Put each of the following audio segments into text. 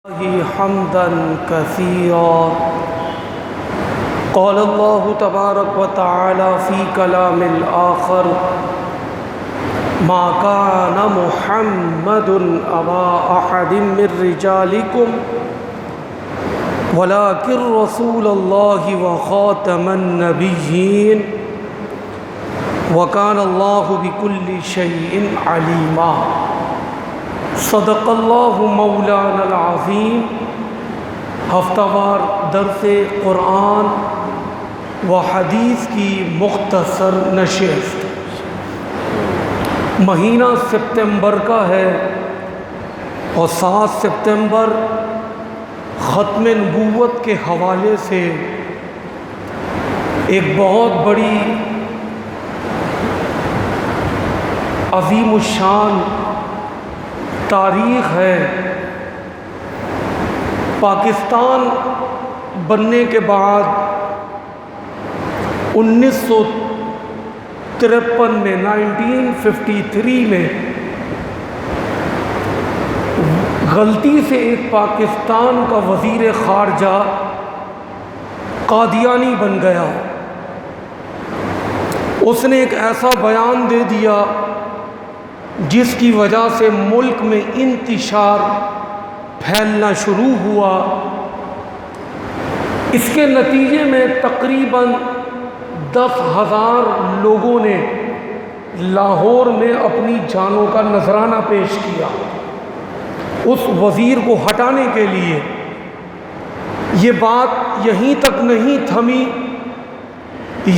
حمدا كثيرا. قال الله تبارك وتعالى في كلام الآخر: ما كان محمد أبا أحد من رجالكم ولكن رسول الله وخاتم النبيين وكان الله بكل شيء عليما. صدق اللہ مولانا العظیم. ہفتہ وار درس قرآن و حدیث کی مختصر نشست. مہینہ سپتمبر کا ہے اور 7 سپتمبر ختم نبوت کے حوالے سے ایک بہت بڑی عظیم الشان تاریخ ہے. پاکستان بننے کے بعد 1953 میں 1953 میں غلطی سے ایک پاکستان کا وزیر خارجہ قادیانی بن گیا. اس نے ایک ایسا بیان دے دیا جس کی وجہ سے ملک میں انتشار پھیلنا شروع ہوا. اس کے نتیجے میں تقریباً 10,000 لوگوں نے لاہور میں اپنی جانوں کا نذرانہ پیش کیا اس وزیر کو ہٹانے کے لیے. یہ بات یہیں تک نہیں تھمی.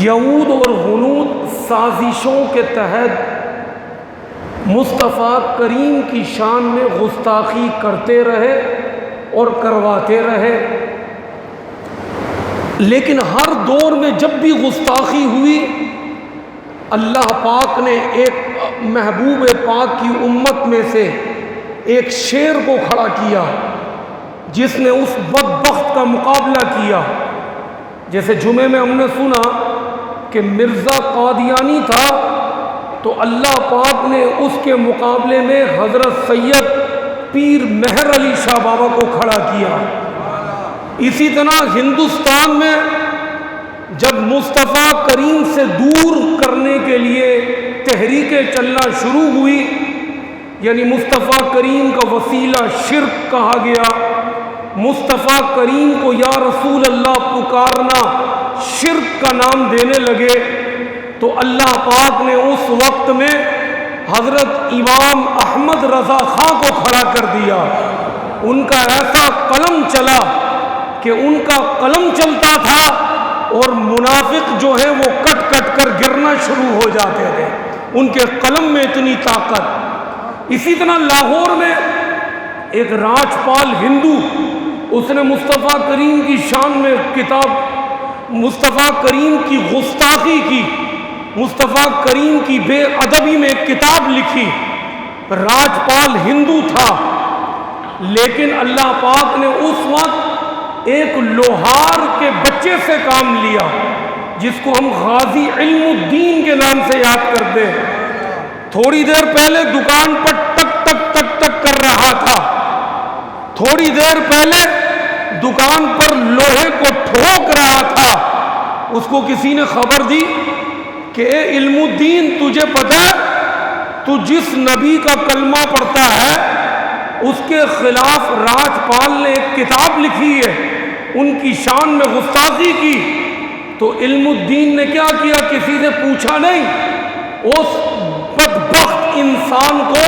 یہود اور ہنود سازشوں کے تحت مصطفیٰ کریم کی شان میں گستاخی کرتے رہے اور کرواتے رہے. لیکن ہر دور میں جب بھی گستاخی ہوئی اللہ پاک نے ایک محبوب پاک کی امت میں سے ایک شیر کو کھڑا کیا جس نے اس بدبخت کا مقابلہ کیا. جیسے جمعے میں ہم نے سنا کہ مرزا قادیانی تھا تو اللہ پاک نے اس کے مقابلے میں حضرت سید پیر مہر علی شاہ بابا کو کھڑا کیا. اسی طرح ہندوستان میں جب مصطفیٰ کریم سے دور کرنے کے لیے تحریکیں چلنا شروع ہوئی، یعنی مصطفیٰ کریم کا وسیلہ شرک کہا گیا، مصطفیٰ کریم کو یا رسول اللہ پکارنا شرک کا نام دینے لگے، تو اللہ پاک نے اس وقت میں حضرت امام احمد رضا خان کو کھڑا کر دیا. ان کا ایسا قلم چلا کہ ان کا قلم چلتا تھا اور منافق جو ہے وہ کٹ کٹ کر گرنا شروع ہو جاتے تھے. ان کے قلم میں اتنی طاقت. اسی طرح لاہور میں ایک راجپال ہندو، اس نے مصطفیٰ کریم کی شان میں کتاب، مصطفیٰ کریم کی گستاخی کی، مصطفیٰ کریم کی بے ادبی میں ایک کتاب لکھی. راجپال ہندو تھا لیکن اللہ پاک نے اس وقت ایک لوہار کے بچے سے کام لیا جس کو ہم غازی علم الدین کے نام سے یاد کرتے ہیں. تھوڑی دیر پہلے دکان پر ٹک ٹک ٹک ٹک کر رہا تھا، تھوڑی دیر پہلے دکان پر لوہے کو ٹھوک رہا تھا. اس کو کسی نے خبر دی کہ اے علم الدین، تجھے پتہ ہے تو جس نبی کا کلمہ پڑھتا ہے اس کے خلاف راجپال نے ایک کتاب لکھی ہے، ان کی شان میں گستاخی کی. تو علم الدین نے کیا کیا؟ کسی سے پوچھا نہیں، اس بدبخت انسان کو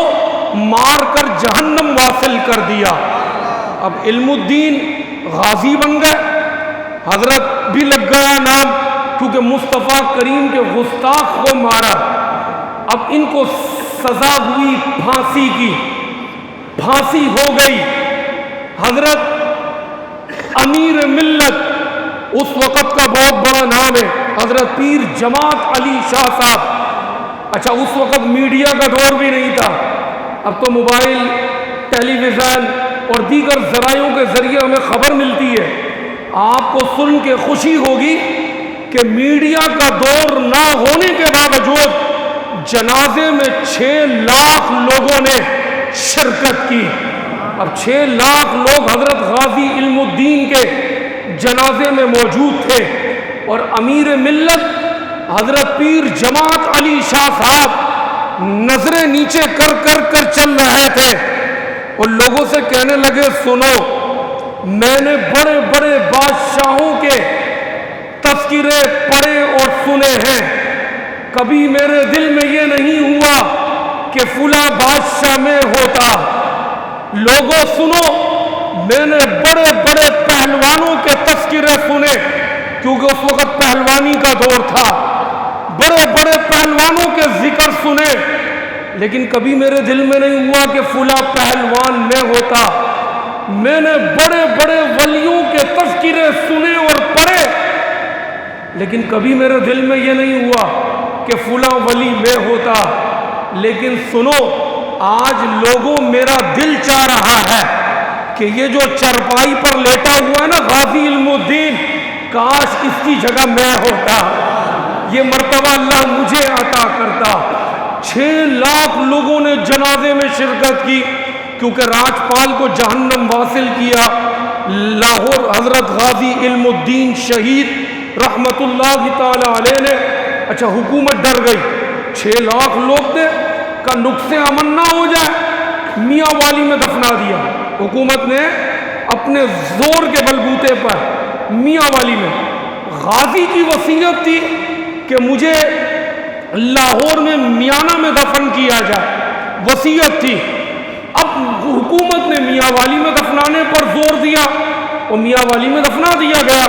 مار کر جہنم واصل کر دیا. اب علم الدین غازی بن گئے، حضرت بھی لگ گیا نام، کیونکہ مصطفیٰ کریم کے گستاخ کو مارا. اب ان کو سزا ہوئی پھانسی کی، پھانسی ہو گئی. حضرت امیر ملت اس وقت کا بہت بڑا نام ہے، حضرت پیر جماعت علی شاہ صاحب. اچھا، اس وقت میڈیا کا دور بھی نہیں تھا. اب تو موبائل، ٹیلی ویژن اور دیگر ذرائعوں کے ذریعے ہمیں خبر ملتی ہے. آپ کو سن کے خوشی ہوگی کہ میڈیا کا دور نہ ہونے کے باوجود جنازے میں 6 لاکھ لوگوں نے شرکت کی. اب 6 لاکھ لوگ حضرت غازی علم الدین کے جنازے میں موجود تھے، اور امیر ملت حضرت پیر جماعت علی شاہ صاحب نظریں نیچے کر کر کر چل رہے تھے، اور لوگوں سے کہنے لگے سنو، میں نے بڑے بڑے بادشاہوں کے تذکرے پڑھے اور سنے ہیں، کبھی میرے دل میں یہ نہیں ہوا کہ فلاں بادشاہ میں ہوتا۔ لوگوں سنو، میں نے بڑے بڑے پہلوانوں کے تذکرے سنے، کیونکہ اس وقت پہلوانی کا دور تھا، بڑے بڑے پہلوانوں کے ذکر سنے، لیکن کبھی میرے دل میں نہیں ہوا کہ فلاں پہلوان میں ہوتا۔ میں نے بڑے بڑے ولیوں کے تذکرے سنے اور پڑھے، لیکن کبھی میرے دل میں یہ نہیں ہوا کہ فلاں ولی میں ہوتا۔ لیکن سنو، آج لوگوں میرا دل چاہ رہا ہے کہ یہ جو چرپائی پر لیٹا ہوا ہے نا غازی علم الدین، کاش اس کی جگہ میں ہوتا، یہ مرتبہ اللہ مجھے عطا کرتا۔ 6 لاکھ لوگوں نے جنازے میں شرکت کی، کیونکہ راجپال کو جہنم واصل کیا۔ لاہور حضرت غازی علم الدین شہید رحمت اللہ تعالی علیہ نے، اچھا حکومت ڈر گئی، 6 لاکھ لوگ تھے، کا نقص امن نہ ہو جائے، میاں والی میں دفنا دیا۔ حکومت نے اپنے زور کے بلبوتے پر میاں والی میں، غازی کی وصیت تھی کہ مجھے لاہور میں میانہ میں دفن کیا جائے، وصیت تھی۔ اب حکومت نے میاں والی میں دفنانے پر زور دیا، اور میاں والی میں دفنا دیا گیا،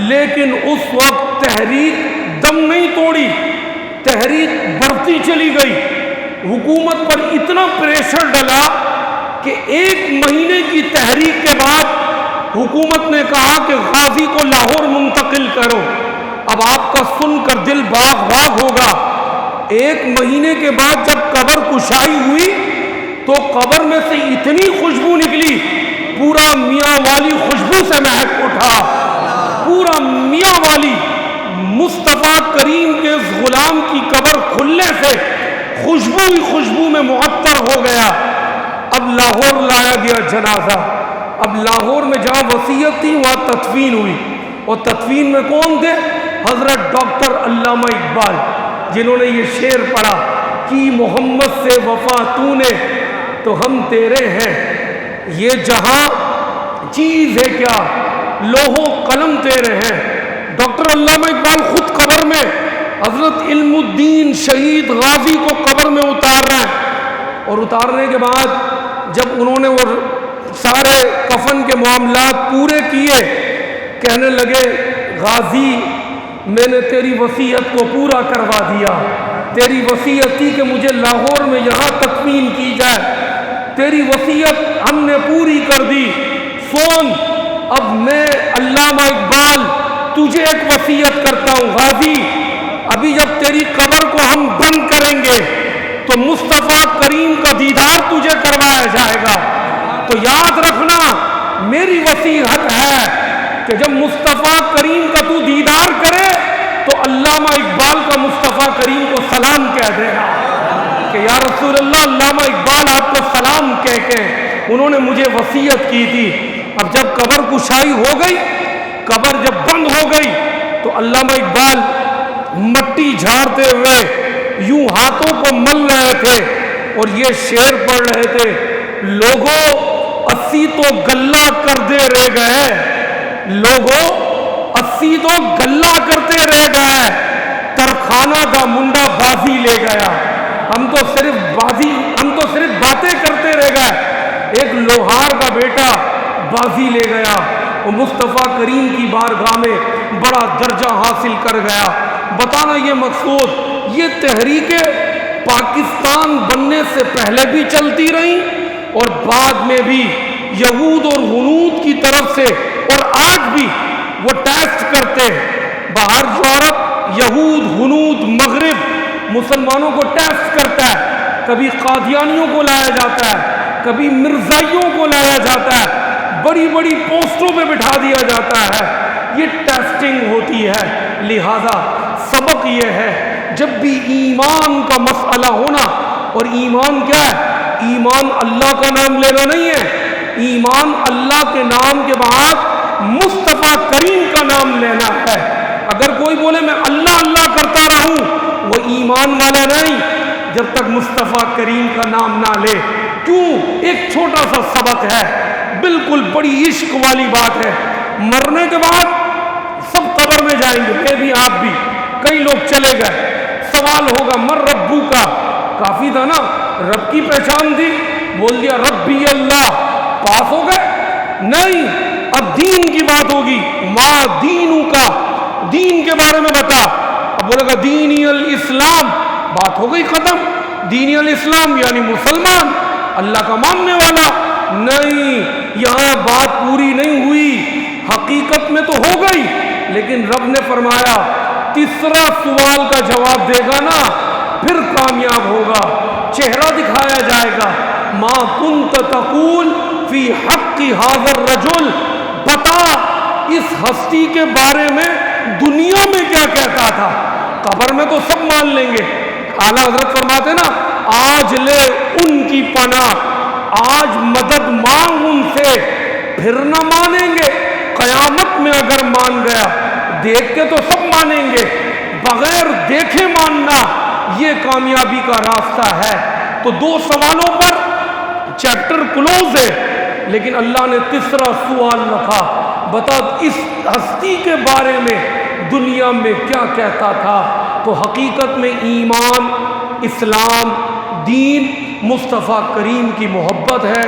لیکن اس وقت تحریک دم نہیں توڑی، تحریک بڑھتی چلی گئی۔ حکومت پر اتنا پریشر ڈلا کہ 1 مہینے کی تحریک کے بعد حکومت نے کہا کہ غازی کو لاہور منتقل کرو۔ اب آپ کا سن کر دل باغ باغ ہوگا، 1 مہینے کے بعد جب قبر کشائی ہوئی تو قبر میں سے اتنی خوشبو نکلی، پورا میاں والی خوشبو سے مہک اٹھا، پورا میاں والی مصطفیٰ کریم کے اس غلام کی قبر کھلنے سے خوشبو ہی خوشبو میں معطر ہو گیا۔ اب لاہور لایا گیا جنازہ، اب لاہور میں جہاں وصیت تھی وہاں تدفین ہوئی، اور تدفین میں کون تھے؟ حضرت ڈاکٹر علامہ اقبال، جنہوں نے یہ شعر پڑھا کہ محمد سے وفا تو نے تو ہم تیرے ہیں، یہ جہاں چیز ہے کیا لوح و قلم تیرے ہیں۔ ڈاکٹر علامہ اقبال خود قبر میں حضرت علم الدین شہید غازی کو قبر میں اتار رہے ہیں، اور اتارنے کے بعد جب انہوں نے وہ سارے کفن کے معاملات پورے کیے، کہنے لگے غازی میں نے تیری وصیت کو پورا کروا دیا، تیری وصیت تھی کہ مجھے لاہور میں یہاں تدفین کی جائے، تیری وصیت ہم نے پوری کر دی۔ سن، اب میں علامہ اقبال تجھے ایک وصیت کرتا ہوں غازی، ابھی جب تیری قبر کو ہم بند کریں گے تو مصطفیٰ کریم کا دیدار تجھے کروایا جائے گا، تو یاد رکھنا میری وصیت ہے کہ جب مصطفیٰ کریم کا تو دیدار کرے تو علامہ اقبال کا مصطفیٰ کریم کو سلام کہہ دینا کہ یا رسول اللہ، علامہ اقبال آپ کو سلام کہہ کے انہوں نے مجھے وصیت کی تھی۔ اب جب قبر کشائی ہو گئی، قبر جب بند ہو گئی، تو علامہ اقبال مٹی جھاڑتے ہوئے یوں ہاتھوں کو مل رہے تھے اور یہ شعر پڑھ رہے تھے، لوگوں 80 تو گلہ کر دے رہ گئے، لوگوں 80 تو گلہ کرتے رہ گئے، ترخانہ کا منڈا بازی لے گیا۔ ہم تو صرف باتیں کرتے رہ گئے، ایک لوہار کا بیٹا بازی لے گیا، وہ مصطفیٰ کریم کی بارگاہ میں بڑا درجہ حاصل کر گیا۔ بتانا یہ مقصود، یہ تحریکیں پاکستان بننے سے پہلے بھی چلتی رہیں اور بعد میں بھی یہود اور ہنود کی طرف سے، اور آج بھی وہ ٹیسٹ کرتے ہیں، باہر یورپ یہود ہنود مغرب مسلمانوں کو ٹیسٹ کرتا ہے، کبھی قادیانیوں کو لایا جاتا ہے، کبھی مرزائیوں کو لایا جاتا ہے، بڑی بڑی پوسٹوں پہ بٹھا دیا جاتا ہے، یہ ٹیسٹنگ ہوتی ہے۔ لہذا سبق یہ ہے، جب بھی ایمان کا مسئلہ ہونا، اور ایمان کیا ہے؟ ایمان اللہ کا نام لینا نہیں ہے، ایمان اللہ کے نام کے بعد مصطفیٰ کریم کا نام لینا ہے۔ اگر کوئی بولے میں اللہ اللہ کرتا رہوں، وہ ایمان والا نہیں جب تک مصطفیٰ کریم کا نام نہ لے۔ کیوں؟ ایک چھوٹا سا سبق ہے، بالکل بڑی عشق والی بات ہے۔ مرنے کے بعد سب قبر میں جائیں گے، میں بھی آپ بھی، کئی لوگ چلے گئے، سوال ہوگا من ربو کا، کافی تھا نا، رب کی پہچان تھی، بول دیا ربی اللہ، پاس ہو گئے؟ نہیں، اب دین کی بات ہوگی، ما دینو کا، دین کے بارے میں بتا، اب بولے گا دینی الاسلام، بات ہو گئی ختم، دینی الاسلام یعنی مسلمان، اللہ کا ماننے والا۔ نہیں، یہاں بات پوری نہیں ہوئی، حقیقت میں تو ہو گئی، لیکن رب نے فرمایا تیسرا سوال کا جواب دے گا نا پھر کامیاب ہوگا، چہرہ دکھایا جائے گا، ما کنت تقول فی حق ھذا الرجل، بتا اس ہستی کے بارے میں دنیا میں کیا کہتا تھا۔ قبر میں تو سب مان لیں گے، اعلیٰ حضرت فرماتے نا آج لے ان کی پناہ، آج مدد مانگ ان سے، پھر نہ مانیں گے، قیامت میں اگر مان گیا، دیکھ کے تو سب مانیں گے، بغیر دیکھے ماننا یہ کامیابی کا راستہ ہے۔ تو دو سوالوں پر چیپٹر کلوز ہے، لیکن اللہ نے تیسرا سوال رکھا، بتا اس ہستی کے بارے میں دنیا میں کیا کہتا تھا۔ تو حقیقت میں ایمان، اسلام، دین مصطفیٰ کریم کی محبت ہے۔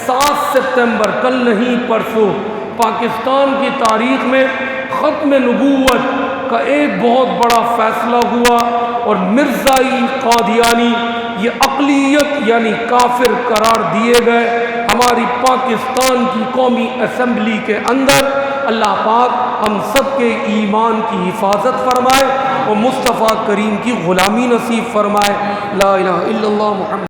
7 ستمبر، کل نہیں پرسوں، پاکستان کی تاریخ میں ختم نبوت کا ایک بہت بڑا فیصلہ ہوا، اور مرزائی قادیانی یہ اقلیت یعنی کافر قرار دیے گئے ہماری پاکستان کی قومی اسمبلی کے اندر۔ اللہ پاک ہم سب کے ایمان کی حفاظت فرمائے اور مصطفیٰ کریم کی غلامی نصیب فرمائے۔ لا الہ الا اللہ محمد